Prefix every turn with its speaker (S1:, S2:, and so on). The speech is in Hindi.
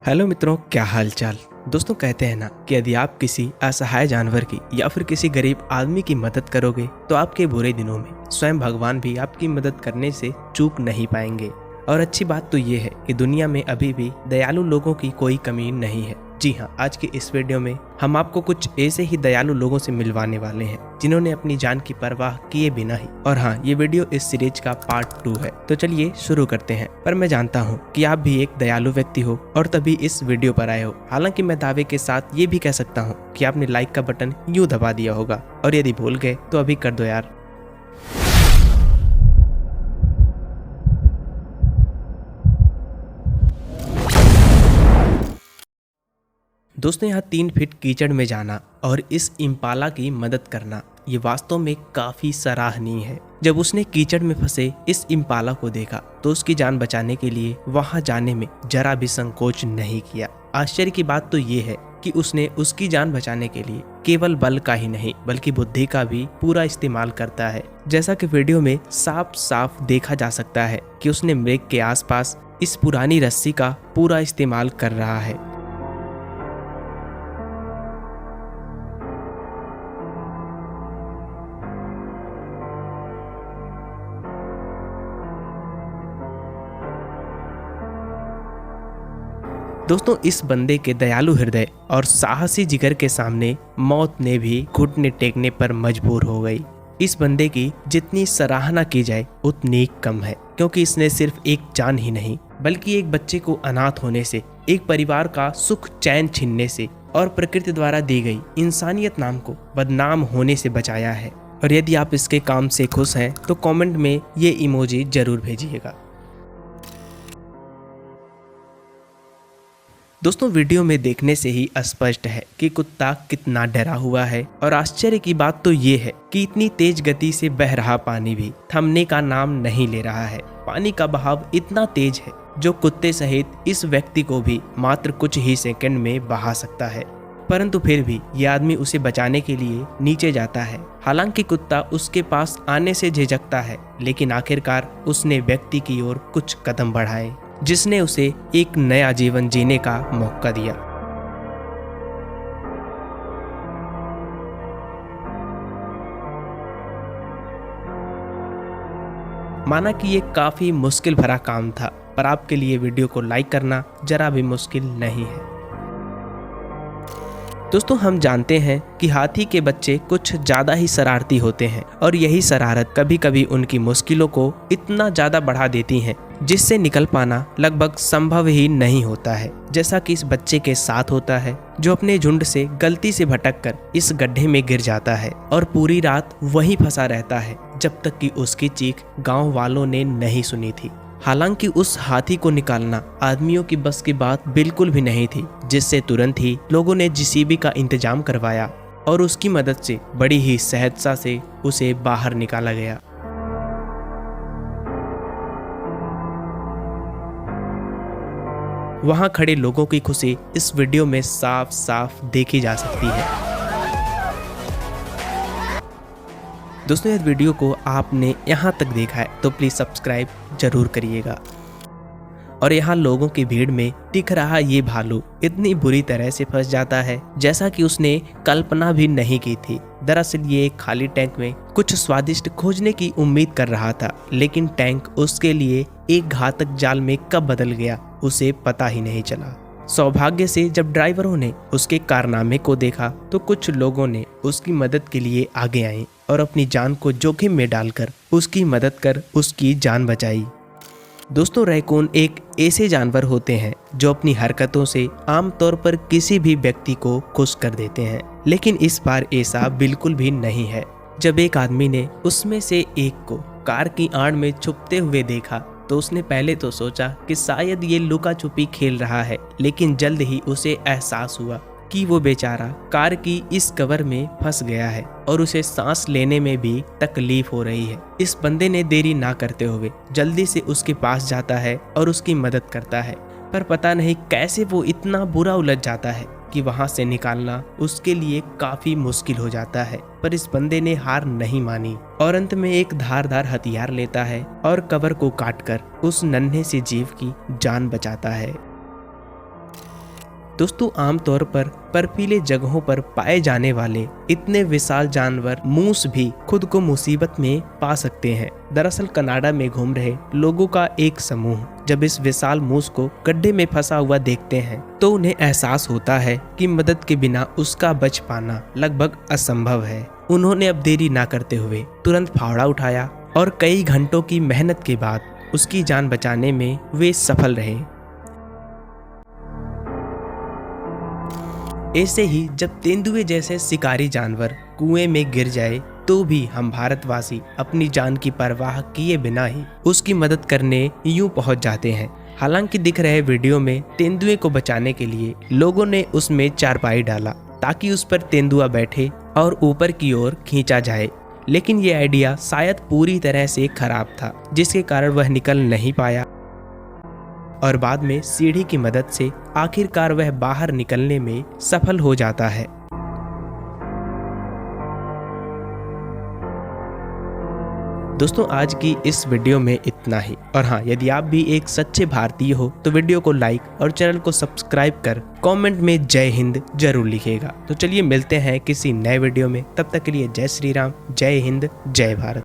S1: हेलो मित्रों, क्या हाल चाल। दोस्तों, कहते हैं ना कि यदि आप किसी असहाय जानवर की या फिर किसी गरीब आदमी की मदद करोगे तो आपके बुरे दिनों में स्वयं भगवान भी आपकी मदद करने से चूक नहीं पाएंगे। और अच्छी बात तो ये है कि दुनिया में अभी भी दयालु लोगों की कोई कमी नहीं है। जी हाँ, आज की इस वीडियो में हम आपको कुछ ऐसे ही दयालु लोगों से मिलवाने वाले हैं जिन्होंने अपनी जान की परवाह किए बिना ही। और हाँ, ये वीडियो इस सीरीज का पार्ट 2 है। तो चलिए शुरू करते हैं। पर मैं जानता हूँ कि आप भी एक दयालु व्यक्ति हो और तभी इस वीडियो पर आए हो। हालांकि मैं दावे के साथ ये भी कह सकता हूँ कि आपने लाइक का बटन यूं दबा दिया होगा, और यदि भूल गए तो अभी कर दो यार। दोस्तों, यहाँ 3 फीट कीचड़ में जाना और इस इम्पाला की मदद करना, ये वास्तव में काफी सराहनीय है। जब उसने कीचड़ में फंसे इस इम्पाला को देखा तो उसकी जान बचाने के लिए वहां जाने में जरा भी संकोच नहीं किया। आश्चर्य की बात तो ये है कि उसने उसकी जान बचाने के लिए केवल बल का ही नहीं बल्कि बुद्धि का भी पूरा इस्तेमाल करता है। जैसा कि वीडियो में साफ साफ देखा जा सकता है कि उसने मृग के आसपास इस पुरानी रस्सी का पूरा इस्तेमाल कर रहा है। दोस्तों, इस बंदे के दयालु हृदय और साहसी जिगर के सामने मौत ने भी घुटने टेकने पर मजबूर हो गई। इस बंदे की जितनी सराहना की जाए उतनी कम है, क्योंकि इसने सिर्फ एक जान ही नहीं बल्कि एक बच्चे को अनाथ होने से, एक परिवार का सुख चैन छीनने से और प्रकृति द्वारा दी गई इंसानियत नाम को बदनाम होने से बचाया है। और यदि आप इसके काम से खुश हैं तो कमेंट में ये इमोजी जरूर भेजिएगा। दोस्तों, वीडियो में देखने से ही स्पष्ट है कि कुत्ता कितना डरा हुआ है। और आश्चर्य की बात तो ये है कि इतनी तेज गति से बह रहा पानी भी थमने का नाम नहीं ले रहा है। पानी का बहाव इतना तेज है जो कुत्ते सहित इस व्यक्ति को भी मात्र कुछ ही सेकंड में बहा सकता है। परंतु फिर भी ये आदमी उसे बचाने के लिए नीचे जाता है। हालांकि कुत्ता उसके पास आने से झिझकता है, लेकिन आखिरकार उसने व्यक्ति की ओर कुछ कदम बढ़ाए जिसने उसे एक नया जीवन जीने का मौका दिया। माना कि ये काफी मुश्किल भरा काम था, पर आपके लिए वीडियो को लाइक करना जरा भी मुश्किल नहीं है। दोस्तों, हम जानते हैं कि हाथी के बच्चे कुछ ज्यादा ही शरारती होते हैं और यही शरारत कभी कभी उनकी मुश्किलों को इतना ज्यादा बढ़ा देती हैं जिससे निकल पाना लगभग संभव ही नहीं होता है। जैसा कि इस बच्चे के साथ होता है जो अपने झुंड से गलती से भटककर इस गड्ढे में गिर जाता है और पूरी रात वहीं फंसा रहता है जब तक कि उसकी चीख गांव वालों ने नहीं सुनी थी। हालांकि उस हाथी को निकालना आदमियों की बस की बात बिल्कुल भी नहीं थी, जिससे तुरंत ही लोगों ने जेसीबी का इंतजाम करवाया और उसकी मदद से बड़ी ही सहजता से उसे बाहर निकाला गया। वहां खड़े लोगों की खुशी इस वीडियो में साफ साफ देखी जा सकती है। दोस्तों, इस वीडियो को आपने यहाँ तक देखा है तो प्लीज सब्सक्राइब जरूर करिएगा। और यहाँ लोगों की भीड़ में दिख रहा ये भालू इतनी बुरी तरह से फंस जाता है जैसा कि उसने कल्पना भी नहीं की थी। दरअसल ये एक खाली टैंक में कुछ स्वादिष्ट खोजने की उम्मीद कर रहा था, लेकिन टैंक उसके लिए एक घातक जाल में कब बदल गया उसे पता ही नहीं चला। सौभाग्य से जब ड्राइवरों ने उसके कारनामे को देखा तो कुछ लोगों ने उसकी मदद के लिए आगे आए और अपनी जान को जोखिम में डालकर उसकी मदद कर उसकी जान बचाई। दोस्तों, रैकून एक ऐसे जानवर होते हैं जो अपनी हरकतों से आमतौर पर किसी भी व्यक्ति को खुश कर देते हैं, लेकिन इस बार ऐसा बिल्कुल भी नहीं है। जब एक आदमी ने उसमें से एक को कार की आड़ में छुपते हुए देखा तो उसने पहले तो सोचा कि शायद ये लुका छुपी खेल रहा है, लेकिन जल्द ही उसे एहसास हुआ कि वो बेचारा कार की इस कवर में फंस गया है और उसे सांस लेने में भी तकलीफ हो रही है। इस बंदे ने देरी ना करते हुए जल्दी से उसके पास जाता है और उसकी मदद करता है, पर पता नहीं कैसे वो इतना बुरा उलझ जाता है कि वहां से निकालना उसके लिए काफी मुश्किल हो जाता है। पर इस बंदे ने हार नहीं मानी और अंत में एक धारदार हथियार लेता है और कवर को काटकर उस नन्हे से जीव की जान बचाता है। दोस्तों आमतौर पर बर्फीले जगहों पर पाए जाने वाले इतने विशाल जानवर मूस भी खुद को मुसीबत में पा सकते हैं। दरअसल कनाडा में घूम रहे लोगों का एक समूह जब इस विशाल मूस को गड्ढे में फंसा हुआ देखते हैं तो उन्हें एहसास होता है कि मदद के बिना उसका बच पाना लगभग असंभव है। उन्होंने अब देरी ना करते हुए तुरंत फावड़ा उठाया और कई घंटों की मेहनत के बाद उसकी जान बचाने में वे सफल रहे। ऐसे ही जब तेंदुए जैसे शिकारी जानवर कुएं में गिर जाए तो भी हम भारतवासी अपनी जान की परवाह किए बिना ही उसकी मदद करने यूं पहुंच जाते हैं। हालांकि दिख रहे वीडियो में तेंदुए को बचाने के लिए लोगों ने उसमें चारपाई डाला ताकि उस पर तेंदुआ बैठे और ऊपर की ओर खींचा जाए, लेकिन ये आइडिया शायद पूरी तरह से खराब था जिसके कारण वह निकल नहीं पाया और बाद में सीढ़ी की मदद से आखिरकार वह बाहर निकलने में सफल हो जाता है। दोस्तों आज की इस वीडियो में इतना ही। और हाँ, यदि आप भी एक सच्चे भारतीय हो तो वीडियो को लाइक और चैनल को सब्सक्राइब कर कमेंट में जय हिंद जरूर लिखिएगा। तो चलिए मिलते हैं किसी नए वीडियो में, तब तक के लिए जय श्री राम, जय हिंद, जय भारत।